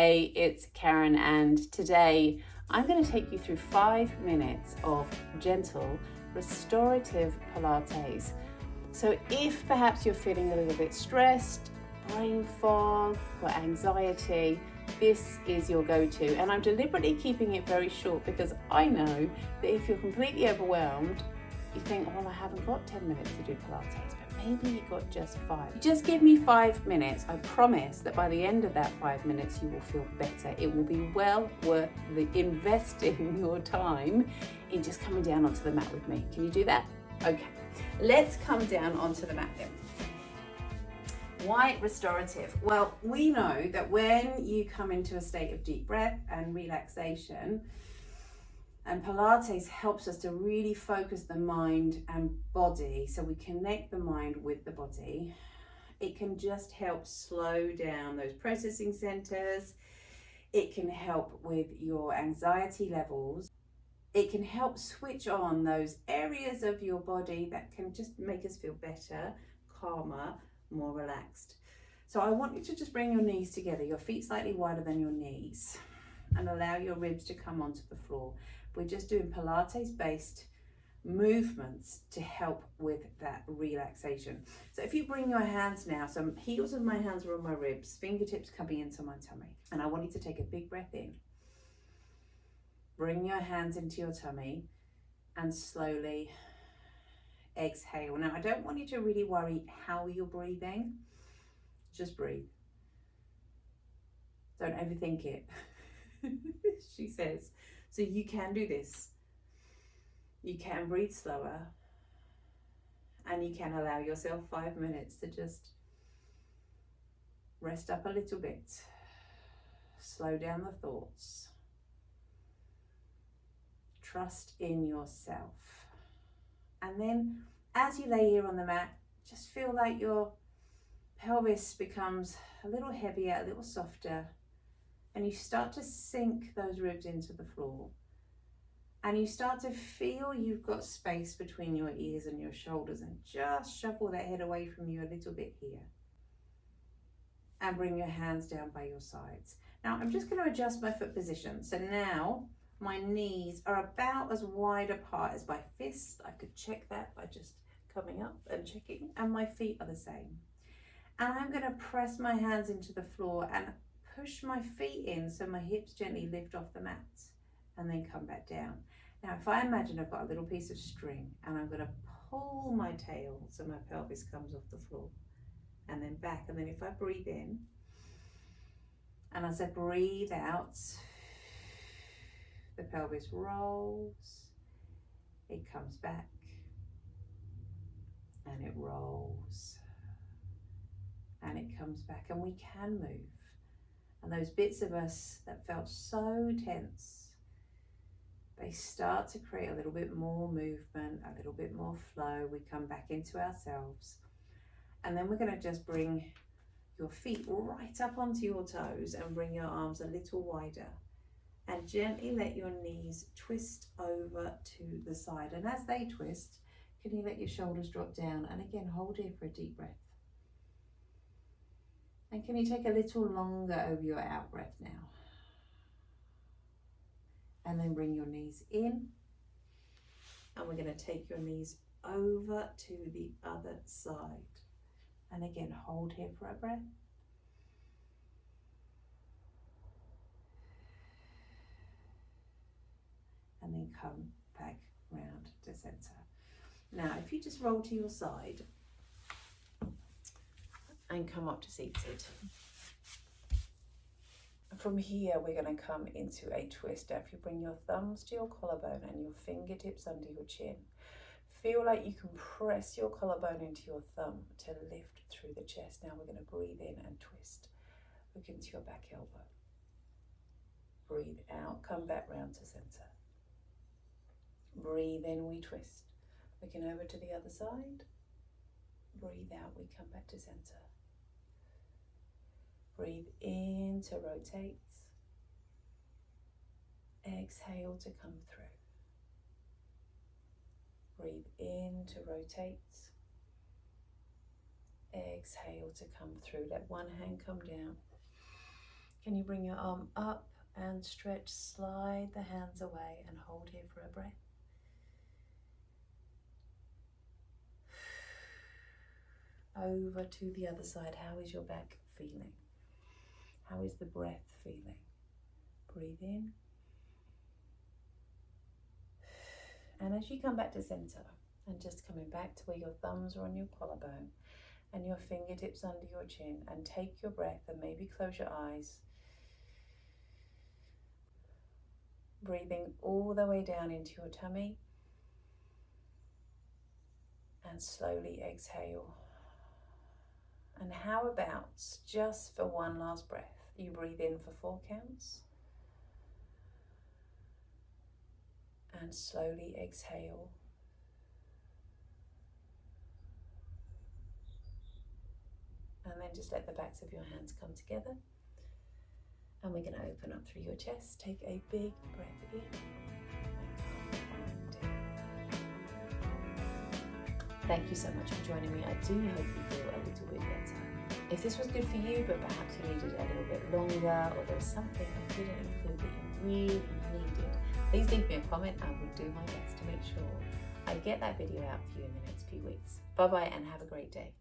Hey, it's Karen, and today I'm going to take you through 5 minutes of gentle restorative Pilates. So if perhaps you're feeling a little bit stressed, brain fog, or anxiety, this is your go-to. And I'm deliberately keeping it very short because I know that if you're completely overwhelmed, you think, well, I haven't got 10 minutes to do Pilates, but maybe you got just 5. Just give me 5 minutes. I promise that by the end of that 5 minutes, you will feel better. It will be well worth investing your time in just coming down onto the mat with me. Can you do that? Okay, let's come down onto the mat then. Why restorative? Well, we know that when you come into a state of deep breath and relaxation, and Pilates helps us to really focus the mind and body, so we connect the mind with the body. It can just help slow down those processing centers. It can help with your anxiety levels. It can help switch on those areas of your body that can just make us feel better, calmer, more relaxed. So I want you to just bring your knees together, your feet slightly wider than your knees, and allow your ribs to come onto the floor. We're just doing Pilates based movements to help with that relaxation. So if you bring your hands now, so heels of my hands are on my ribs, fingertips coming into my tummy, and I want you to take a big breath in. Bring your hands into your tummy and slowly exhale. Now, I don't want you to really worry how you're breathing. Just breathe. Don't overthink it, she says. So you can do this. You can breathe slower, and you can allow yourself 5 minutes to just rest up a little bit. Slow down the thoughts. Trust in yourself. And then as you lay here on the mat, just feel like your pelvis becomes a little heavier, a little softer, and you start to sink those ribs into the floor. And you start to feel you've got space between your ears and your shoulders, and just shuffle that head away from you a little bit here. And bring your hands down by your sides. Now I'm just going to adjust my foot position. So now my knees are about as wide apart as my fist. I could check that by just coming up and checking, and my feet are the same. And I'm going to press my hands into the floor and push my feet in so my hips gently lift off the mat, and then come back down. Now, if I imagine I've got a little piece of string, and I'm going to pull my tail so my pelvis comes off the floor, and then back. And then if I breathe in, and as I breathe out, the pelvis rolls, it comes back, and it rolls, and it comes back, and we can move. And those bits of us that felt so tense, they start to create a little bit more movement, a little bit more flow. We come back into ourselves. And then we're going to just bring your feet right up onto your toes and bring your arms a little wider. And gently let your knees twist over to the side. And as they twist, can you let your shoulders drop down? And again, hold here for a deep breath. And can you take a little longer over your out breath now? And then bring your knees in. And we're going to take your knees over to the other side. And again, hold here for a breath. And then come back round to center. Now, if you just roll to your side and come up to seated. From here, we're going to come into a twist. Now, if you bring your thumbs to your collarbone and your fingertips under your chin, feel like you can press your collarbone into your thumb to lift through the chest. Now we're going to breathe in and twist. Look into your back elbow. Breathe out, come back round to center. Breathe in, we twist. Looking over to the other side. Breathe out, we come back to center. Breathe in to rotate. Exhale to come through. Breathe in to rotate. Exhale to come through. Let one hand come down. Can you bring your arm up and stretch, slide the hands away and hold here for a breath. Over to the other side. How is your back feeling? How is the breath feeling? Breathe in. And as you come back to center, and just coming back to where your thumbs are on your collarbone and your fingertips under your chin, and take your breath and maybe close your eyes. Breathing all the way down into your tummy and slowly exhale. And how about, just for one last breath, you breathe in for 4 counts and slowly exhale. And then just let the backs of your hands come together. And we're going to open up through your chest. Take a big breath in and come down. Thank you so much for joining me. I do hope you feel a little bit better. If this was good for you, but perhaps you needed a little bit longer, or there was something I didn't include that you really needed, please leave me a comment. I will do my best to make sure I get that video out for you in the next few weeks. Bye-bye and have a great day.